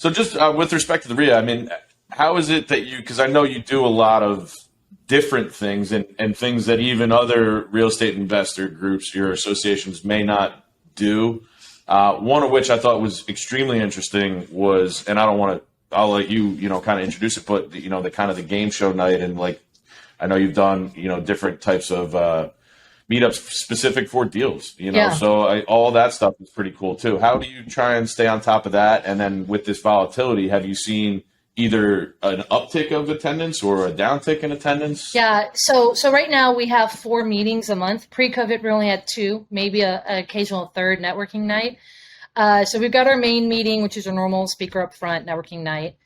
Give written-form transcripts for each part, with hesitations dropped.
So just with respect to the REIA, I mean, how is it that because I know you do a lot of different things and things that even other real estate investor groups, your associations may not do. One of which I thought was extremely interesting was, and I'll let you, kind of introduce it, but the kind of the game show night, and like, I know you've done, different types of meetups specific for deals, so all that stuff is pretty cool too. How do you try and stay on top of that? And then with this volatility, have you seen either an uptick of attendance or a downtick in attendance? Yeah. So right now we have 4 meetings a month. Pre-COVID, we only had 2, maybe an occasional third networking night. So we've got our main meeting, which is a normal speaker up front networking night.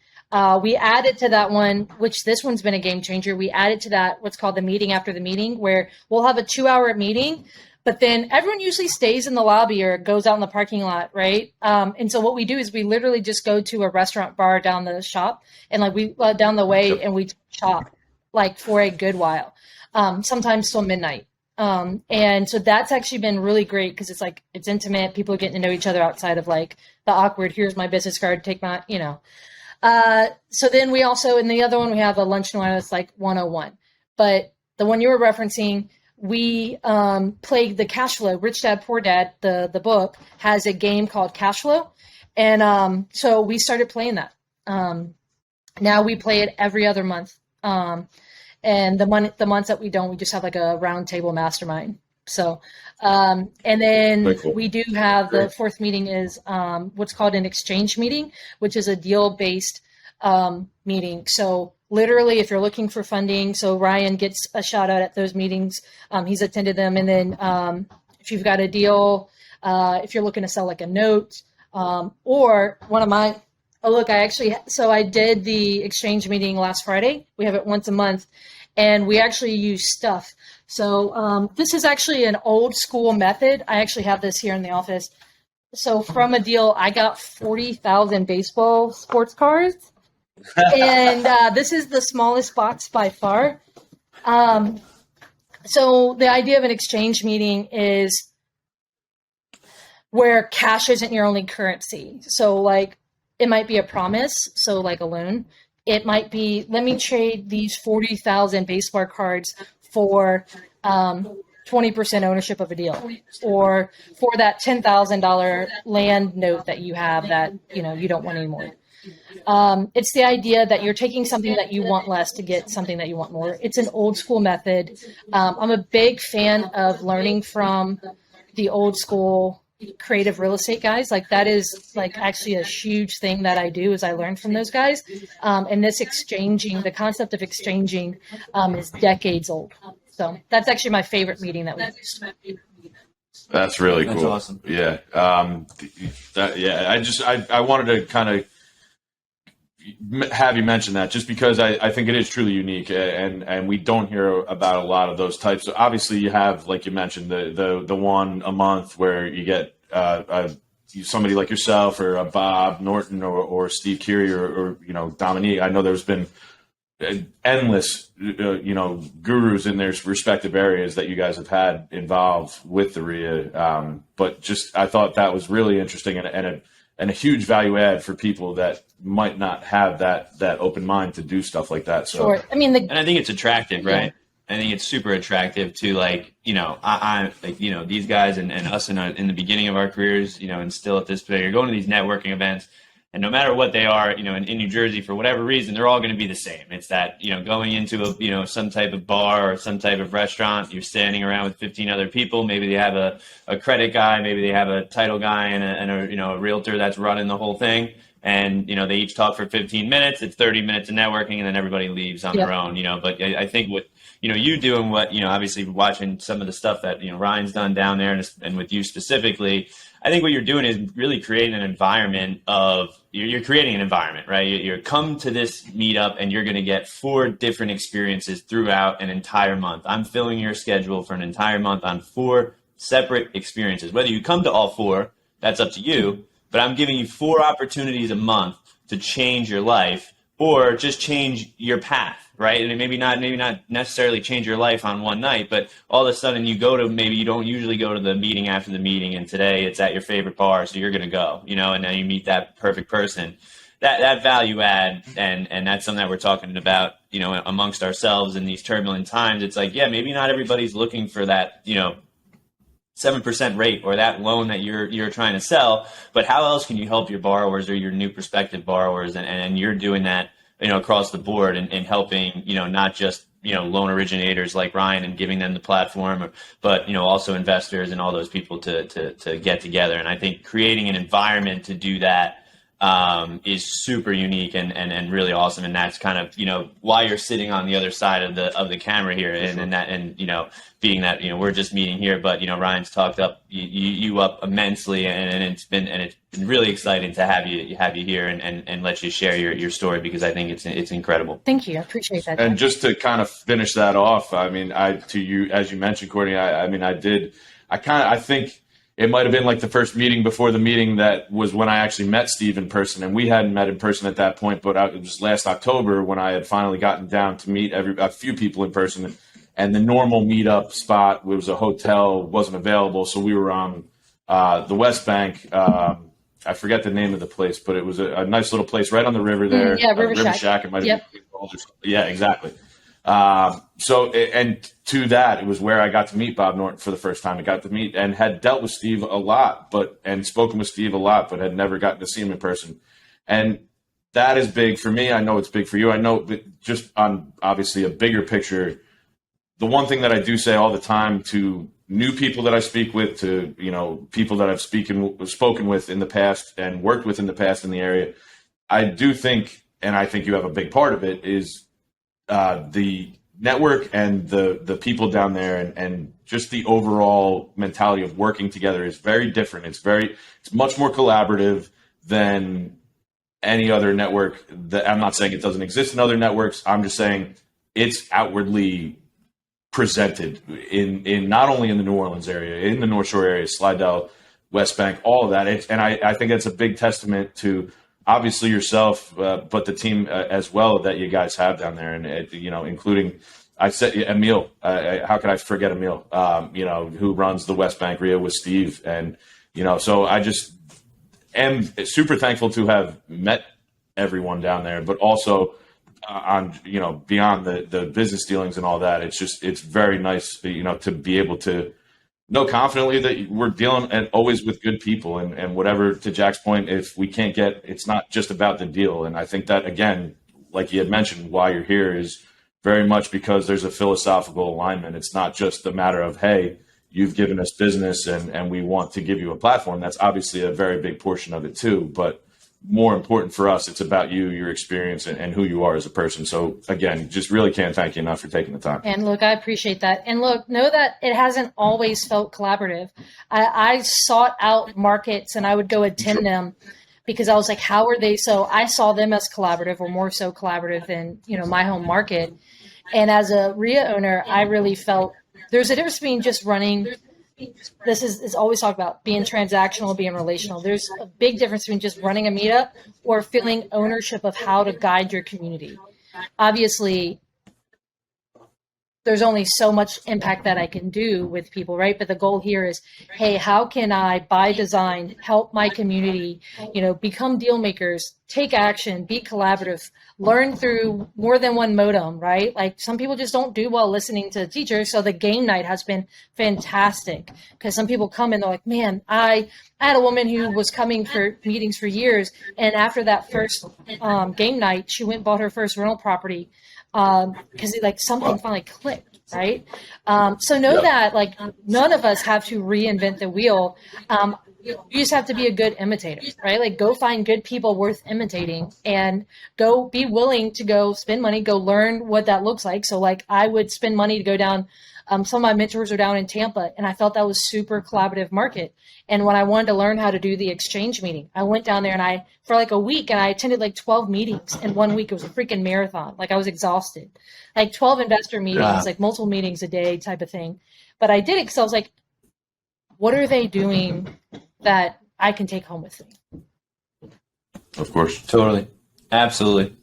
We added to that one, which this one's been a game changer. We added to that what's called the meeting after the meeting, where we'll have a 2-hour meeting, but then everyone usually stays in the lobby or goes out in the parking lot, right? And so what we do is we literally just go to a restaurant bar down the shop and down the way, and we shop like for a good while, sometimes till midnight. And so that's actually been really great because it's intimate. People are getting to know each other outside of like the awkward, here's my business card, take my, so then we also, in the other one, we have a lunch and learn that's like 101. But the one you were referencing, we play the cash flow. Rich Dad, Poor Dad, the book, has a game called Cash Flow. And so we started playing that. Now we play it every other month. And the months that we don't, we just have like a round table mastermind. So, and then cool. We do have the 4th meeting is what's called an exchange meeting, which is a deal-based meeting. So literally, if you're looking for funding, so Ryan gets a shout out at those meetings. He's attended them. And then if you've got a deal, if you're looking to sell like a note, or one of my, I did the exchange meeting last Friday. We have it once a month, and we actually use stuff. So this is actually an old school method. I actually have this here in the office. So from a deal, I got 40,000 baseball sports cards. And this is the smallest box by far. So the idea of an exchange meeting is where cash isn't your only currency. So like it might be a promise, so like a loan. It might be, let me trade these 40,000 baseball cards for 20% ownership of a deal, or for that $10,000 land note that you have that you don't want anymore. It's the idea that you're taking something that you want less to get something that you want more. It's an old school method. I'm a big fan of learning from the old school creative real estate guys. Like that is like actually a huge thing that I do is I learn from those guys. And this the concept of exchanging is decades old. So that's actually my favorite meeting that we used. That's really cool. That's awesome. Yeah. I wanted to kind of have you mention that just because I think it is truly unique, and we don't hear about a lot of those types. So obviously you have, like you mentioned, the one a month where you get somebody like yourself or Bob Norton or Steve Curie or Dominique. I know there's been endless gurus in their respective areas that you guys have had involved with the REIA, but just I thought that was really interesting and a huge value add for people that might not have that open mind to do stuff like that. So, sure. I mean, and I think it's attractive, right? I think it's super attractive to I these guys and us in the beginning of our careers, and still at this point, you're going to these networking events, and no matter what they are, in New Jersey, for whatever reason, they're all going to be the same. It's that, going into some type of bar or some type of restaurant, you're standing around with 15 other people. Maybe they have a credit guy, maybe they have a title guy and a realtor that's running the whole thing. And, they each talk for 15 minutes, it's 30 minutes of networking, and then everybody leaves on their own, but I think with, you doing what, obviously watching some of the stuff that, Ryan's done down there and with you specifically, I think what you're doing is really creating an environment you're creating an environment, right? You're come to this meetup and you're going to get 4 different experiences throughout an entire month. I'm filling your schedule for an entire month on 4 separate experiences. Whether you come to all 4, that's up to you, but I'm giving you 4 opportunities a month to change your life or just change your path, right? And maybe not necessarily change your life on one night, but all of a sudden maybe you don't usually go to the meeting after the meeting, and today it's at your favorite bar, so you're going to go, and now you meet that perfect person. that value add, and that's something that we're talking about, amongst ourselves in these turbulent times. It's like, yeah, maybe not everybody's looking for that, 7% rate or that loan that you're trying to sell, but how else can you help your borrowers or your new prospective borrowers? And you're doing that, across the board and helping, not just, loan originators like Ryan and giving them the platform, but, also investors and all those people to get together. And I think creating an environment to do that is super unique and really awesome. And that's kind of, why you're sitting on the other side of the camera here. And being that, we're just meeting here, but, Ryan's talked up you up immensely, and it's been really exciting to have you here and let you share your story, because I think it's incredible. Thank you. I appreciate that. And just to kind of finish that off, I mean, to you, as you mentioned, Courtney, I think it might have been like the first meeting before the meeting that was when I actually met Steve in person, and we hadn't met in person at that point, but it was last October when I had finally gotten down to meet a few people in person, and the normal meetup spot, it was a hotel, wasn't available, so we were on the West Bank. I forget the name of the place, but it was a nice little place right on the river there. Yeah, River Shack. It might have been called or something. Yeah, exactly. And to that, it was where I got to meet Bob Norton for the first time. I got to meet and had dealt with Steve a lot, and spoken with Steve a lot, but had never gotten to see him in person. And that is big for me. I know it's big for you. I know, but just on obviously a bigger picture, the one thing that I do say all the time to new people that I speak with, to, people that I've spoken with in the past and worked with in the past in the area, I do think, and I think you have a big part of it, is the network and the people down there, and just the overall mentality of working together is very different. It's much more collaborative than any other network. I'm not saying it doesn't exist in other networks. I'm just saying it's outwardly presented in not only in the New Orleans area, in the North Shore area, Slidell, West Bank, all of that. And I think it's a big testament to obviously yourself, but the team as well that you guys have down there, and including, I said, Emil. How could I forget Emil? Who runs the West Bank REIA with Steve, and so I just am super thankful to have met everyone down there, but also on beyond the business dealings and all that. It's very nice, to be able to know confidently that we're dealing and always with good people, and whatever, to Jack's point, if we can't get, it's not just about the deal. And I think that, again, like you had mentioned, why you're here is very much because there's a philosophical alignment. It's not just a matter of, hey, you've given us business and we want to give you a platform. That's obviously a very big portion of it too, but more important for us, it's about you, your experience, and who you are as a person. So again, just really can't thank you enough for taking the time. And look, I appreciate that. And look, know that it hasn't always felt collaborative. I sought out markets and I would go attend them because I was like, how are they? So I saw them as collaborative, or more so collaborative than, my home market. And as a REIA owner, I really felt there's a difference between just running. This is always talked about being transactional, being relational. There's a big difference between just running a meetup or feeling ownership of how to guide your community. Obviously, there's only so much impact that I can do with people, right? But the goal here is, hey, how can I, by design, help my community, become deal makers, take action, be collaborative, learn through more than one modem, right? Like some people just don't do well listening to the teacher. So the game night has been fantastic, because some people come and they're like, man, I had a woman who was coming for meetings for years. And after that first game night, she went and bought her first rental property because something finally clicked, right? So know that none of us have to reinvent the wheel. You just have to be a good imitator, right? Go find good people worth imitating, and go be willing to go spend money, go learn what that looks like. So I would spend money to go down. Some of my mentors are down in Tampa, and I felt that was super collaborative market. And when I wanted to learn how to do the exchange meeting, I went down there and for a week, and I attended 12 meetings in 1 week. It was a freaking marathon. I was exhausted, 12 investor meetings, multiple meetings a day type of thing. But I did it because I was like, what are they doing that I can take home with me? Of course. Totally. Absolutely.